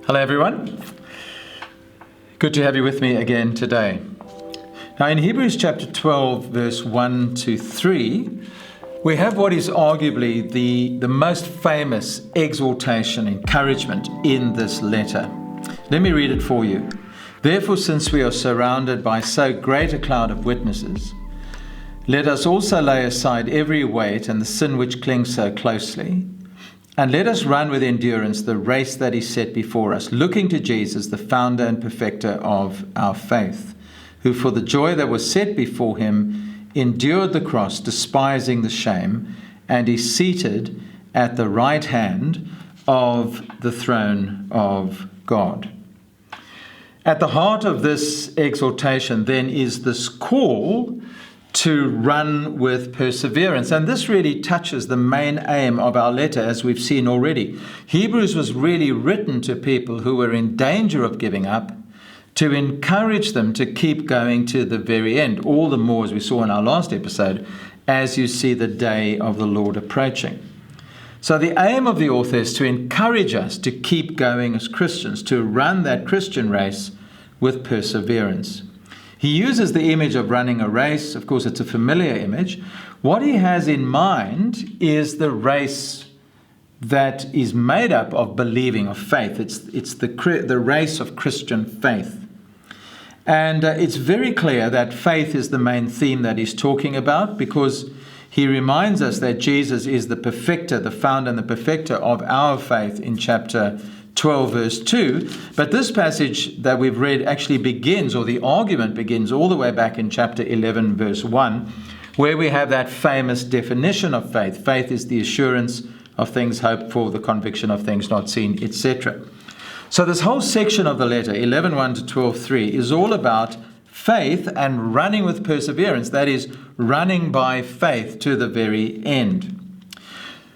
Hello everyone. Good to have you with me again today. Now in Hebrews chapter 12 verse 1 to 3, we have what is arguably the most famous exhortation, encouragement in this letter. Let me read it for you. Therefore, since we are surrounded by so great a cloud of witnesses, let us also lay aside every weight and the sin which clings so closely, and let us run with endurance the race that is set before us, looking to Jesus, the founder and perfecter of our faith, who for the joy that was set before him endured the cross, despising the shame, and is seated at the right hand of the throne of God. At the heart of this exhortation then is this call to run with perseverance. And this really touches the main aim of our letter, as we've seen already. Hebrews was really written to people who were in danger of giving up, to encourage them to keep going to the very end, all the more, as we saw in our last episode, as you see the day of the Lord approaching. So the aim of the author is to encourage us to keep going as Christians, to run that Christian race with perseverance. He uses the image of running a race. Of course, it's a familiar image. What he has in mind is the race that is made up of believing, of faith. It's the race of Christian faith. And it's very clear that faith is the main theme that he's talking about, because he reminds us that Jesus is the perfecter, the founder and the perfecter of our faith in chapter 12 verse 2. But this passage that we've read actually begins, or the argument begins, all the way back in chapter 11 verse 1, where we have that famous definition of faith. Faith is the assurance of things hoped for, the conviction of things not seen, etc. So this whole section of the letter, 11:1 to 12:3, is all about faith and running with perseverance. That is, running by faith to the very end.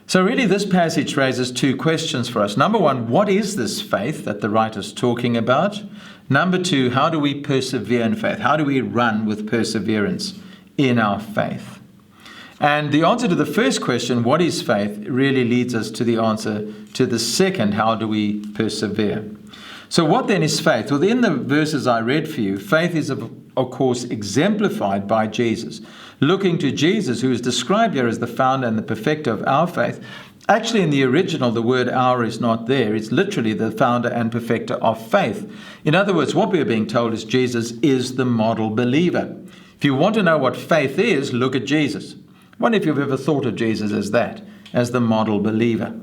So really this passage raises two questions for us. Number one, what is this faith that the writer's talking about? Number two, how do we persevere in faith? How do we run with perseverance in our faith? And the answer to the first question, what is faith, really leads us to the answer to the second, how do we persevere? So what then is faith? Well, in the verses I read for you, faith is of course exemplified by Jesus. Looking to Jesus, who is described here as the founder and the perfecter of our faith. Actually, in the original, the word our is not there. It's literally the founder and perfecter of faith. In other words, what we're being told is Jesus is the model believer. If you want to know what faith is, look at Jesus. I wonder if you've ever thought of Jesus as that, as the model believer.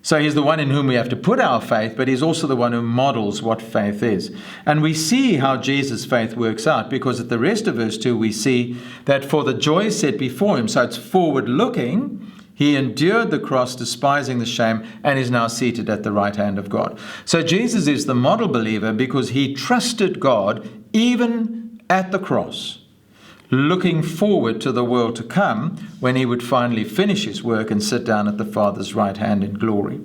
So he's the one in whom we have to put our faith, but he's also the one who models what faith is. And we see how Jesus' faith works out, because at the rest of verse 2, we see that for the joy set before him, so it's forward-looking, he endured the cross, despising the shame, and is now seated at the right hand of God. So Jesus is the model believer because he trusted God even at the cross, looking forward to the world to come when he would finally finish his work and sit down at the Father's right hand in glory.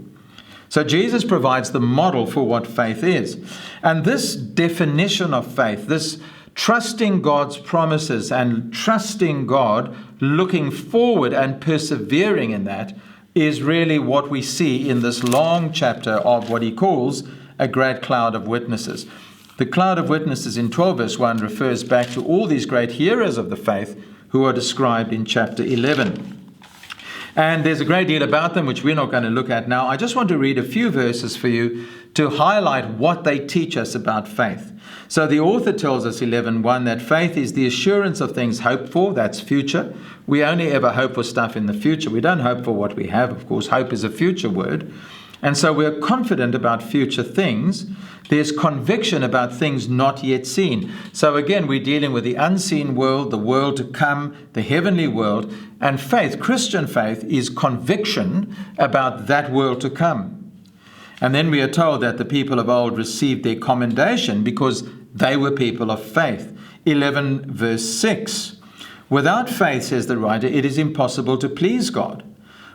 So Jesus provides the model for what faith is. And this definition of faith, this trusting God's promises and trusting God, looking forward and persevering in that, is really what we see in this long chapter of what he calls a great cloud of witnesses. The cloud of witnesses in 12 verse 1 refers back to all these great heroes of the faith who are described in chapter 11. And there's a great deal about them which we're not going to look at now. I just want to read a few verses for you to highlight what they teach us about faith. So the author tells us, 11:1, that faith is the assurance of things hoped for. That's future. We only ever hope for stuff in the future. We don't hope for what we have. Of course, hope is a future word. And so we're confident about future things. There's conviction about things not yet seen. So again, we're dealing with the unseen world, the world to come, the heavenly world. And faith, Christian faith, is conviction about that world to come. And then we are told that the people of old received their commendation because they were people of faith. 11 verse 6. Without faith, says the writer, it is impossible to please God.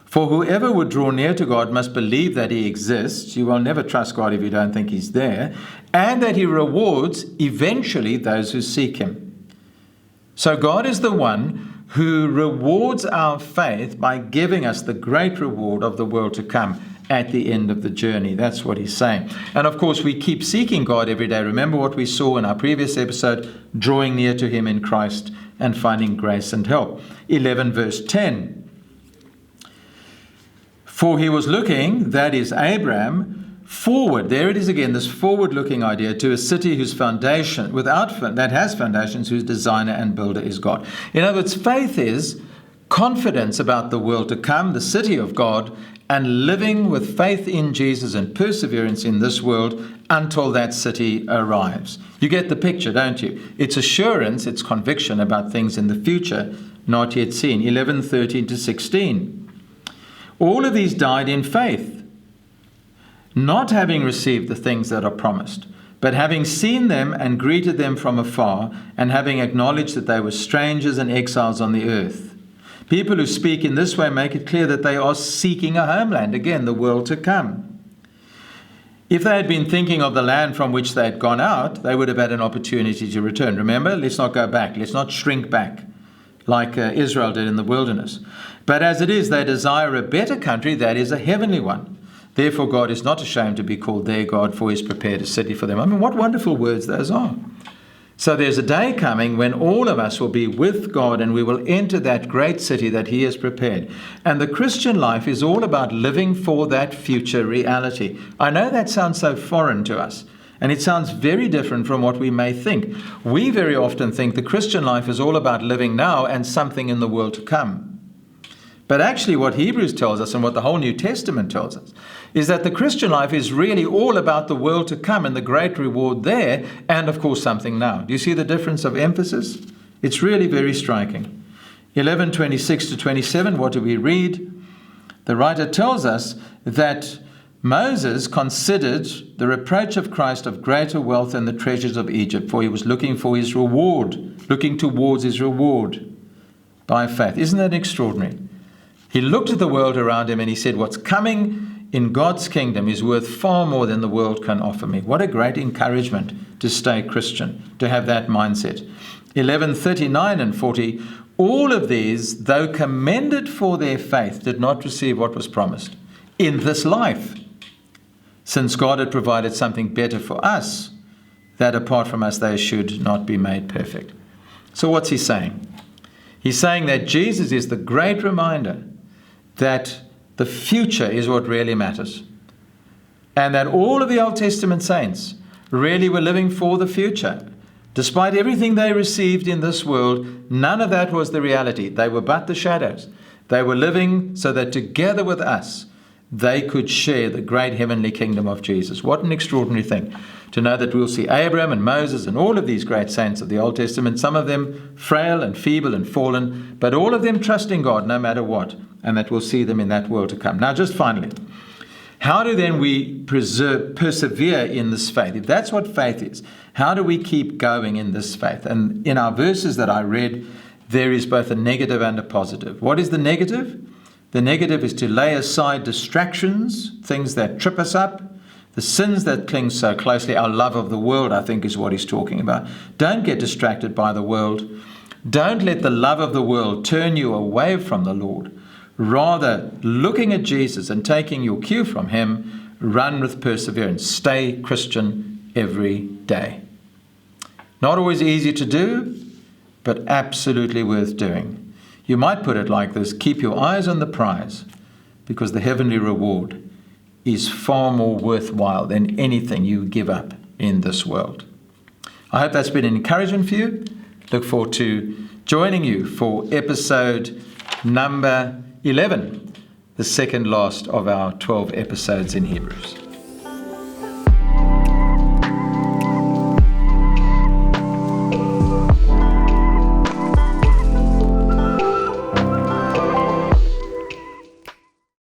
For whoever would draw near to God must believe that he exists. You will never trust God if you don't think he's there. And that he rewards eventually those who seek him. So God is the one who rewards our faith by giving us the great reward of the world to come. at the end of the journey. That's what he's saying. And of course, we keep seeking God every day. Remember what we saw in our previous episode, drawing near to him in Christ and finding grace and help. 11 verse 10. For he was looking, that is Abraham, forward. There it is again, this forward-looking idea, to a city whose foundation, that has foundations, whose designer and builder is God. In other words, faith is confidence about the world to come, the city of God, and living with faith in Jesus and perseverance in this world until that city arrives. You get the picture, don't you? It's assurance, it's conviction about things in the future, not yet seen. 11:13 to 16. All of these died in faith, not having received the things that are promised, but having seen them and greeted them from afar, and having acknowledged that they were strangers and exiles on the earth. People who speak in this way make it clear that they are seeking a homeland, again, the world to come. If they had been thinking of the land from which they had gone out, they would have had an opportunity to return. Remember, let's not go back. Let's not shrink back like Israel did in the wilderness. But as it is, they desire a better country, that is a heavenly one. Therefore, God is not ashamed to be called their God, for he has prepared a city for them. I mean, what wonderful words those are. So there's a day coming when all of us will be with God and we will enter that great city that he has prepared. And the Christian life is all about living for that future reality. I know that sounds so foreign to us, and it sounds very different from what we may think. We very often think the Christian life is all about living now and something in the world to come. But actually what Hebrews tells us and what the whole New Testament tells us is that the Christian life is really all about the world to come and the great reward there, and of course something now. Do you see the difference of emphasis? It's really very striking. 11:26 to 27, what do we read? The writer tells us that Moses considered the reproach of Christ of greater wealth than the treasures of Egypt, for he was looking for his reward, looking towards his reward by faith. Isn't that extraordinary? He looked at the world around him and he said, what's coming in God's kingdom is worth far more than the world can offer me. What a great encouragement to stay Christian, to have that mindset. 11:39 and 40, all of these, though commended for their faith, did not receive what was promised in this life, since God had provided something better for us, that apart from us they should not be made perfect. So what's he saying? He's saying that Jesus is the great reminder that the future is what really matters. And that all of the Old Testament saints really were living for the future. Despite everything they received in this world, none of that was the reality. They were but the shadows. They were living so that together with us, they could share the great heavenly kingdom of Jesus. What an extraordinary thing to know that we'll see Abraham and Moses and all of these great saints of the Old Testament, some of them frail and feeble and fallen, but all of them trusting God no matter what, and that we'll see them in that world to come. Now, just finally, how do then we persevere in this faith? If that's what faith is, how do we keep going in this faith? And in our verses that I read, there is both a negative and a positive. What is the negative? The negative is to lay aside distractions, things that trip us up, the sins that cling so closely. Our love of the world, I think, is what he's talking about. Don't get distracted by the world. Don't let the love of the world turn you away from the Lord. Rather, looking at Jesus and taking your cue from him, run with perseverance. Stay Christian every day. Not always easy to do, but absolutely worth doing. You might put it like this: keep your eyes on the prize, because the heavenly reward is far more worthwhile than anything you give up in this world. I hope that's been an encouragement for you. Look forward to joining you for episode number 11, the second last of our 12 episodes in Hebrews.